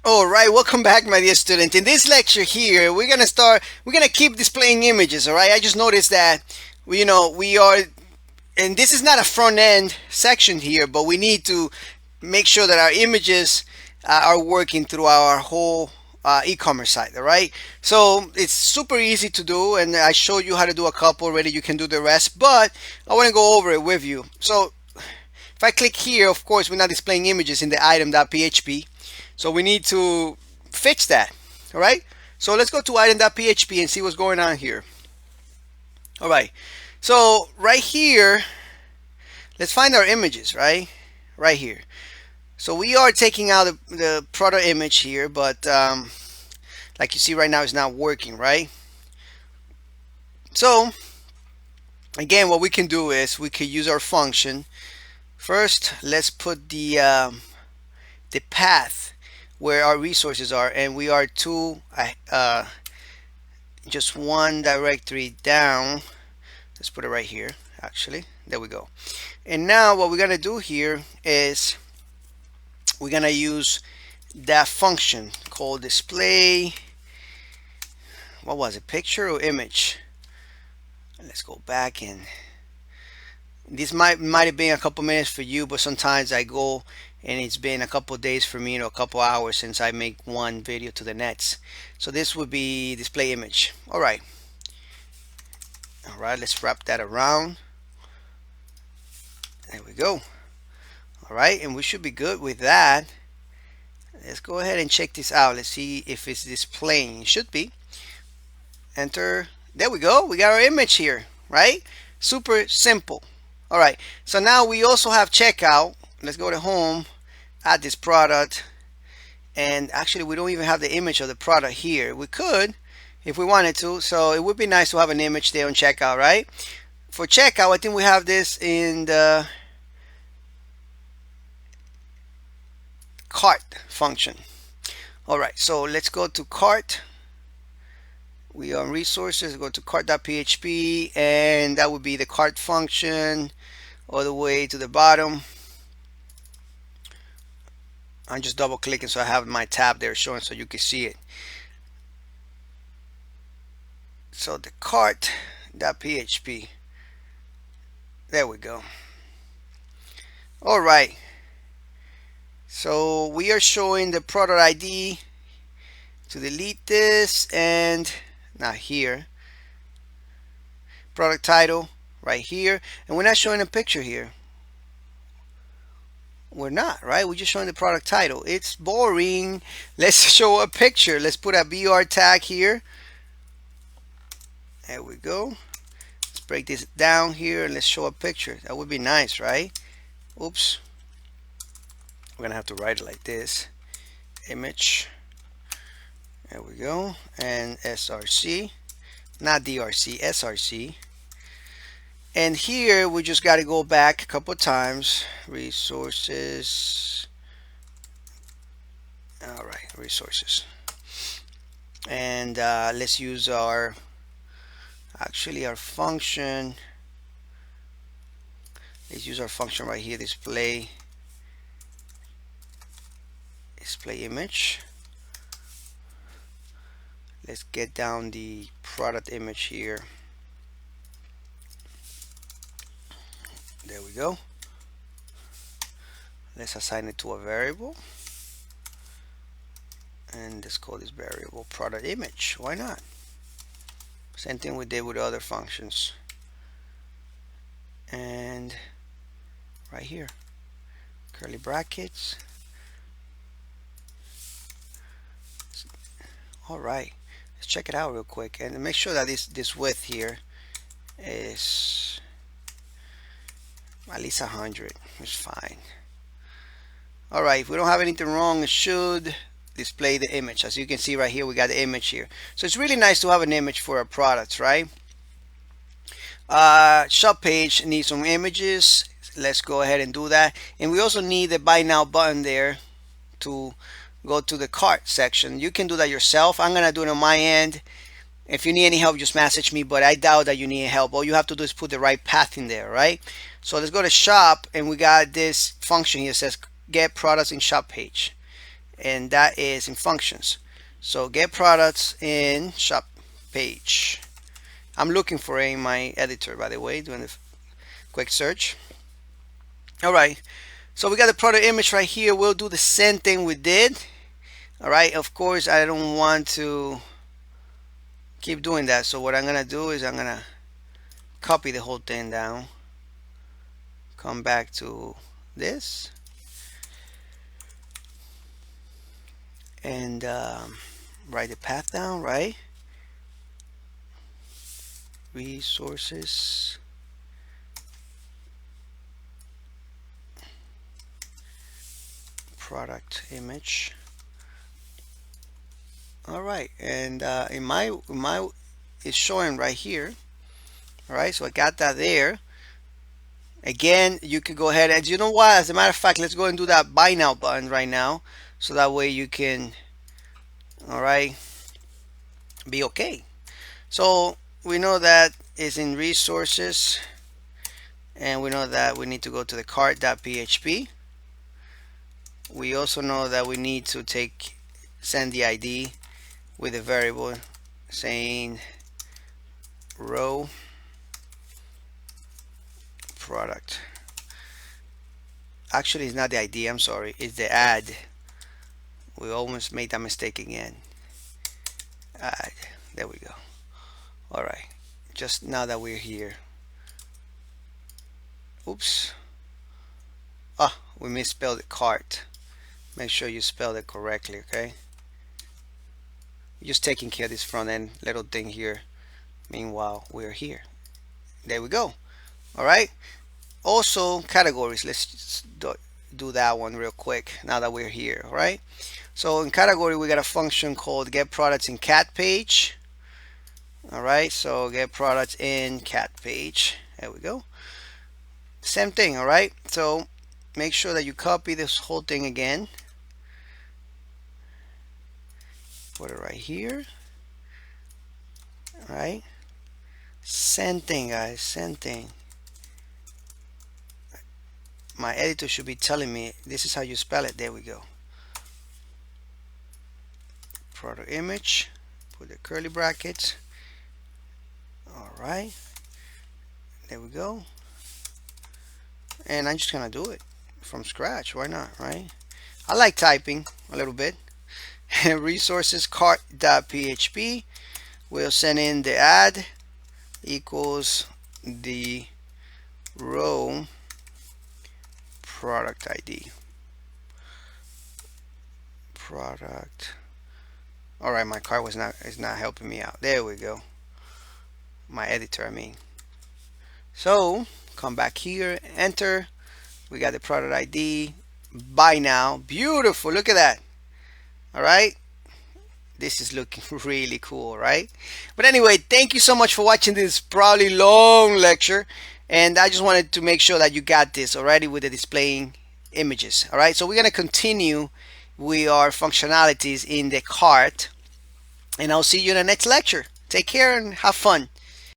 All right, welcome back, my dear student. In this lecture here, we're gonna keep displaying images. All right, I just noticed that we are, and this is not a front end section here, but we need to make sure that our images are working through our whole e-commerce site. All right, so it's super easy to do, and I showed you how to do a couple already. You can do the rest, but I want to go over it with you. So if I click here, of course, we're not displaying images in the item.php. So we need to fix that. All right. So let's go to item.php and see what's going on here. All right. So right here, let's find our images, right? Right here. So we are taking out the product image here, but like you see right now, it's not working, right? So again, what we can do is we can use our function. First, let's put the path where our resources are, and we are just one directory down. Let's put it right here. Actually, there we go. And now what we're gonna do here is we're gonna use that function called display. What was it? Picture or image? Let's go back, and this might have been a couple minutes for you, but sometimes I go and it's been a couple days for me, a couple hours since I make one video to the nets. So this would be display image. All right, let's wrap that around. There we go. All right, and we should be good with that. Let's go ahead and check this out. Let's see if it's displaying. It should be. Enter. There we go. We got our image here, right? Super simple. All right, so now we also have checkout. Let's go to home, add this product, and actually we don't even have the image of the product here. We could if we wanted to, so it would be nice to have an image there on checkout, right? For checkout, I think we have this in the cart function. All right, so let's go to cart. We are on resources, go to cart.php, and that would be the cart function all the way to the bottom. I'm just double clicking so I have my tab there showing so you can see it. So the cart.php, there we go. All right, so we are showing the product ID. To delete this, and now here, product title right here, and we're not showing a picture here. We're not, right? We're just showing the product title. It's boring. Let's show a picture. Let's put a BR tag here. There we go. Let's break this down here and let's show a picture. That would be nice, right? Oops. We're gonna have to write it like this. Image. There we go. And src, not drc, src. And here we just got to go back a couple times. Resources. All right, resources. And let's use our function. Let's use our function right here. Display image. Let's get down the product image here. There we go. Let's assign it to a variable, and let's call this variable product image. Why not? Same thing we did with other functions. And right here, curly brackets. All right, let's check it out real quick and make sure that this width here is at least 100. It's fine. All right, if we don't have anything wrong, it should display the image. As you can see right here, we got the image here. So it's really nice to have an image for our products, right? Shop page needs some images. Let's go ahead and do that. And we also need the buy now button there to go to the cart section. You can do that yourself. I'm gonna do it on my end. If you need any help, just message me, but I doubt that you need help. All you have to do is put the right path in there, right? So let's go to shop, and we got this function here that says get products in shop page. and that is in functions. So get products in shop page. I'm looking for it in my editor, by the way, doing a quick search. All right, so we got the product image right here. We'll do the same thing we did. All right, of course, I don't want to keep doing that. So what I'm gonna do is I'm gonna copy the whole thing down, come back to this, and write the path down, right? Resources, product image. All right, and in my it's showing right here. All right, so I got that there. Again, you can go ahead and, you know what, as a matter of fact, let's go and do that buy now button right now, so that way you can, all right, be okay. So we know that is in resources, and we know that we need to go to the cart.php. We also know that we need to send the ID with a variable saying row product. Actually, it's not the ID, I'm sorry, it's the add. We almost made that mistake again. Add, there we go. All right, just now that we're here. Oops. Ah, we misspelled the cart. Make sure you spell it correctly, okay? Just taking care of this front end little thing here. Meanwhile, we're here. There we go. All right. Also, categories. Let's just do that one real quick now that we're here. All right. So in category, we got a function called get products in cat page. All right. So get products in cat page. There we go. Same thing. All right. So make sure that you copy this whole thing again. Put it right here. All right. Same thing, guys. Same thing. My editor should be telling me this is how you spell it. There we go. Product image. Put the curly brackets. All right. There we go. And I'm just gonna do it from scratch. Why not, right? I like typing a little bit. Resources cart.php. We'll send in the add equals the row product ID. Product. All right, my cart is not helping me out. There we go. My editor, I mean. So come back here, enter. We got the product ID. Buy now. Beautiful. Look at that. All right. This is looking really cool, right? But anyway, thank you so much for watching this probably long lecture. And I just wanted to make sure that you got this already with the displaying images. All right. So we're going to continue with our functionalities in the cart. And I'll see you in the next lecture. Take care and have fun.